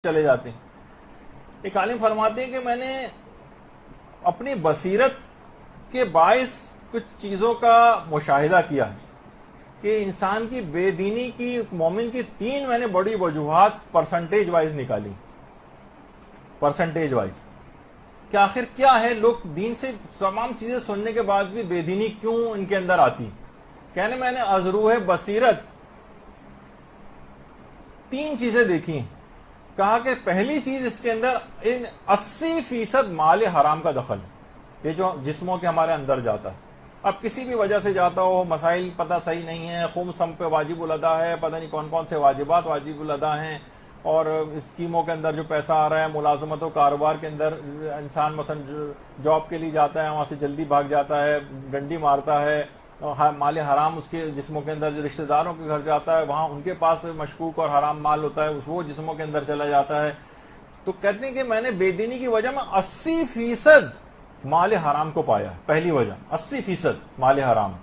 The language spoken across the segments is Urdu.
چلے جاتے ہیں۔ ایک عالم فرماتے ہیں کہ میں نے اپنی بصیرت کے باعث کچھ چیزوں کا مشاہدہ کیا ہے کہ انسان کی بے دینی کی، مومن کی تین میں نے بڑی وجوہات پرسنٹیج وائز نکالی، پرسنٹیج وائز کہ آخر کیا ہے، لوگ دین سے تمام چیزیں سننے کے بعد بھی بے دینی کیوں ان کے اندر آتی۔ کہنے میں نے از روح بصیرت تین چیزیں دیکھی ہیں۔ کہا کہ پہلی چیز اس کے اندر 80% مال حرام کا دخل ہے، یہ جو جسموں کے ہمارے اندر جاتا ہے۔ اب کسی بھی وجہ سے جاتا ہو، مسائل پتہ صحیح نہیں ہے، خمس ہم پہ واجب الادا ہے، پتہ نہیں کون کون سے واجبات واجب الادا ہیں، اور اسکیموں کے اندر جو پیسہ آ رہا ہے، ملازمت و کاروبار کے اندر انسان مثلا جاب کے لیے جاتا ہے، وہاں سے جلدی بھاگ جاتا ہے، ڈنڈی مارتا ہے، مال حرام اس کے جسموں کے اندر، جو رشتہ داروں کے گھر جاتا ہے وہاں ان کے پاس مشکوک اور حرام مال ہوتا ہے، وہ جسموں کے اندر چلا جاتا ہے۔ تو کہتے ہیں کہ میں نے بے دینی کی وجہ میں 80% مال حرام کو پایا، پہلی وجہ 80% مال حرام،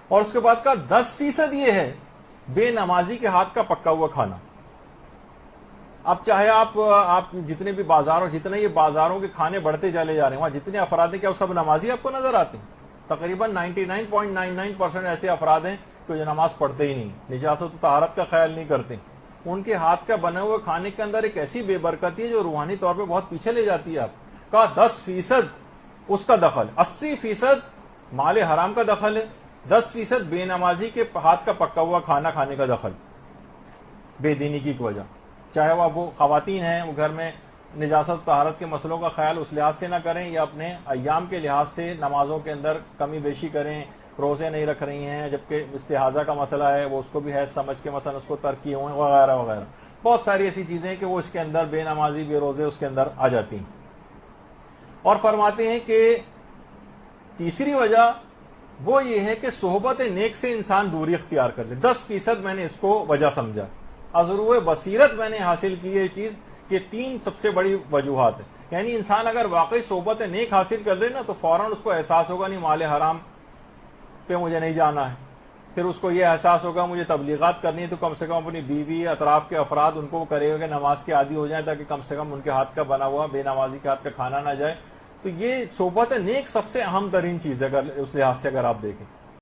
اور اس کے بعد کا 10% یہ ہے بے نمازی کے ہاتھ کا پکا ہوا کھانا۔ اب چاہے آپ جتنے بھی بازاروں، جتنے یہ بازاروں کے کھانے بڑھتے چلے جا رہے ہیں، وہاں جتنے افراد ہیں کیا وہ سب نمازی آپ کو نظر آتے ہیں؟ تقریباً 99.99% ایسے افراد ہیں کہ جو نماز پڑھتے ہی نہیں، نجاست و طہارت کا خیال نہیں کرتے۔ ان کے ہاتھ کا بنے ہوئے کھانے کے اندر ایک ایسی بے برکتی ہے جو روحانی طور پہ بہت پیچھے لے جاتی ہے۔ آپ کا 10% اس کا دخل، 80% مال حرام کا دخل ہے، 10% بے نمازی کے ہاتھ کا پکا ہوا کھانا کھانے کا دخل، بے دینی کی وجہ۔ چاہے وہ خواتین ہیں، وہ گھر میں نجاست طہارت کے مسئلوں کا خیال اس لحاظ سے نہ کریں، یا اپنے ایام کے لحاظ سے نمازوں کے اندر کمی بیشی کریں، روزے نہیں رکھ رہی ہیں جبکہ استحاضہ کا مسئلہ ہے، وہ اس کو بھی حیض سمجھ کے مثلا اس کو ترک کیے ہوئے وغیرہ وغیرہ۔ بہت ساری ایسی چیزیں کہ وہ اس کے اندر بے نمازی، بے روزے اس کے اندر آ جاتی ہیں۔ اور فرماتے ہیں کہ تیسری وجہ وہ یہ ہے کہ صحبت نیک سے انسان دوری اختیار کر لے۔ 10% میں نے اس کو وجہ سمجھا، از روح بصیرت میں نے حاصل کی یہ چیز کہ تین سب سے بڑی وجوہات ہیں۔ یعنی انسان اگر واقعی صحبت نیک حاصل کر لے نا تو فوراً اس کو احساس ہوگا نہیں مال حرام پہ مجھے نہیں جانا ہے، پھر اس کو یہ احساس ہوگا مجھے تبلیغات کرنی ہے تو کم سے کم اپنی بیوی، اطراف کے افراد ان کو کرے گا کہ نماز کے عادی ہو جائیں تاکہ کم سے کم ان کے ہاتھ کا بنا ہوا بے نمازی کے ہاتھ کا کھانا نہ جائے۔ تو یہ صحبت نیک سب سے اہم ترین چیز ہے اگر اس لحاظ سے اگر آپ دیکھیں۔